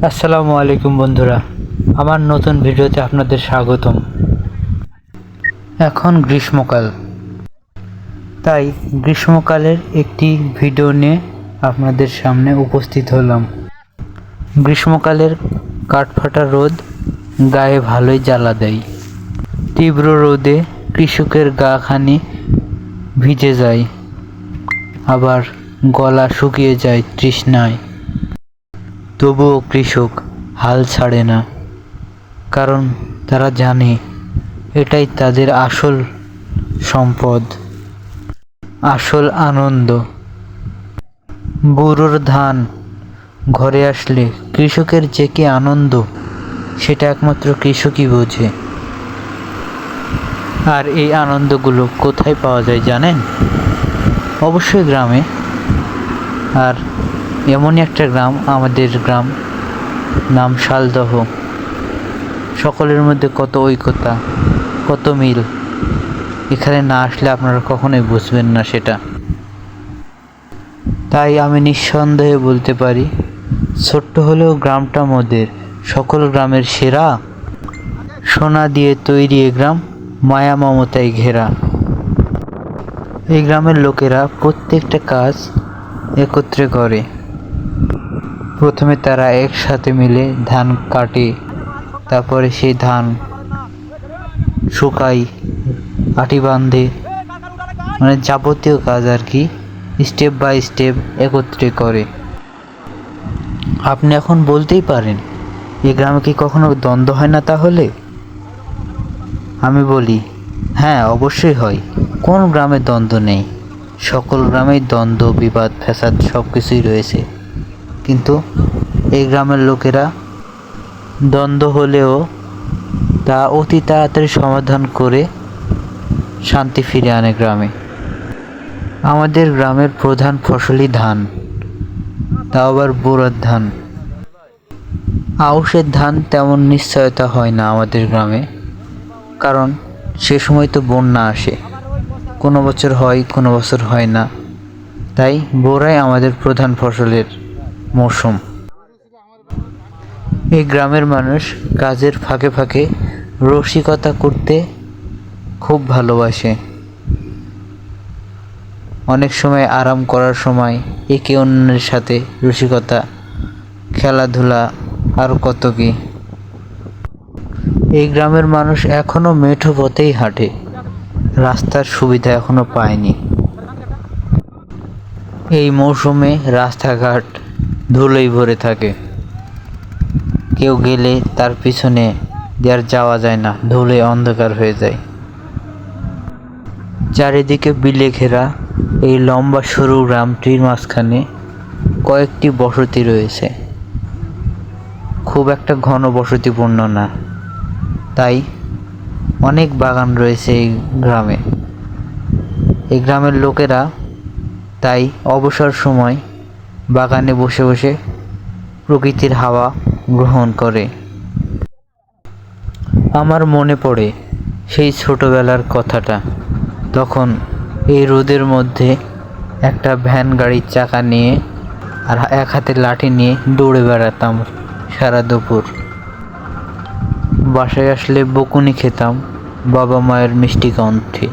আসসালামু আলাইকুম বন্ধুরা, আমার নতুন ভিডিওতে আপনাদের স্বাগতম। এখন গ্রীষ্মকাল, তাই গ্রীষ্মকালের একটি ভিডিও নিয়ে আপনাদের সামনে উপস্থিত হলাম। গ্রীষ্মকালের কাঠফাটা রোদ গায়ে ভালোই জ্বালা দেয়। তীব্র রোদে কৃষকের গা খানি ভিজে যায়, আবার গলা শুকিয়ে যায় তৃষ্ণায়। তবুও কৃষক হাল ছাড়ে না, কারণ তারা জানে এটাই তাদের আসল সম্পদ, আসল আনন্দ। বুড়োর ধান ঘরে আসলে কৃষকের যে কি আনন্দ, সেটা একমাত্র কৃষকই বোঝে। আর এই আনন্দগুলো কোথায় পাওয়া যায় জানেন? অবশ্যই গ্রামে। আর এমনই একটা গ্রাম আমাদের গ্রাম, নাম শালদহ। সকলের মধ্যে কত ঐক্যতা, কত মিল। এখানে না আসলে আপনারা কখনোই বুঝবেন না সেটা। তাই আমি নিঃসন্দেহে বলতে পারি, ছোট্ট হলেও গ্রামটা মোদের সকল গ্রামের সেরা। সোনা দিয়ে তৈরি এ গ্রাম, মায়া মমতায় ঘেরা। এই গ্রামের লোকেরা প্রত্যেকটা কাজ একত্রে করে। প্রথমে তারা একসাথে মিলে ধান কাটে, তারপরে সেই ধান শুকায়, আটি বাঁধে, মানে যাবতীয় কাজ আর কি স্টেপ বাই স্টেপ একত্রে করে। আপনি এখন বলতেই পারেন, এই গ্রামে কি কখনো দ্বন্দ্ব হয় না? তাহলে আমি বলি, হ্যাঁ অবশ্যই হয়। কোন গ্রামে দ্বন্দ্ব নেই? সকল গ্রামেই দ্বন্দ্ব, বিবাদ, ফ্যাসাদ সব কিছুই রয়েছে। কিন্তু এই গ্রামের লোকেরা দ্বন্দ্ব হলেও তা অতি তাড়াতাড়ি সমাধান করে শান্তি ফিরে আনে গ্রামে। আমাদের গ্রামের প্রধান ফসলই ধান, তাও আবার বোরোর ধান। আউশের ধান তেমন নিশ্চয়তা হয় না আমাদের গ্রামে, কারণ সে সময় তো বন্যা আসে। কোনো বছর হয়, কোনো বছর হয় না। তাই বোরাই আমাদের প্রধান ফসলের মৌসুম। এই গ্রামের মানুষ কাজের ফাঁকে ফাঁকে রসিকতা করতে খুব ভালোবাসে। অনেক সময় আরাম করার সময় একে অন্যের সাথে রসিকতা, খেলাধুলা, আরও কত কি। এই গ্রামের মানুষ এখনও মেঠো পথেই হাঁটে, রাস্তার সুবিধা এখনও পায়নি। এই মৌসুমে রাস্তাঘাট ধুলোয় ভরে থাকে। কেউ গেলে তার পিছনে আর যাওয়া যায় না, ধুলোয় অন্ধকার হয়ে যায়। চারিদিকে বিলে ঘেরা এই লম্বা সরু গ্রামটির মাঝখানে কয়েকটি বসতি রয়েছে। খুব একটা ঘন বসতিপূর্ণ না, তাই অনেক বাগান রয়েছে এই গ্রামে। এই গ্রামের লোকেরা তাই অবসর সময় বাগানে বসে বসে প্রকৃতির হাওয়া গ্রহণ করে। আমার মনে পড়ে সেই ছোটবেলার কথাটা। তখন এই রোদের মধ্যে একটা ভ্যান গাড়ির চাকা নিয়ে আর এক হাতে লাঠি নিয়ে দৌড়ে বেড়াতাম সারা দুপুর। বাসায় আসলে বকুনি খেতাম বাবা মায়ের মিষ্টি কণ্ঠে।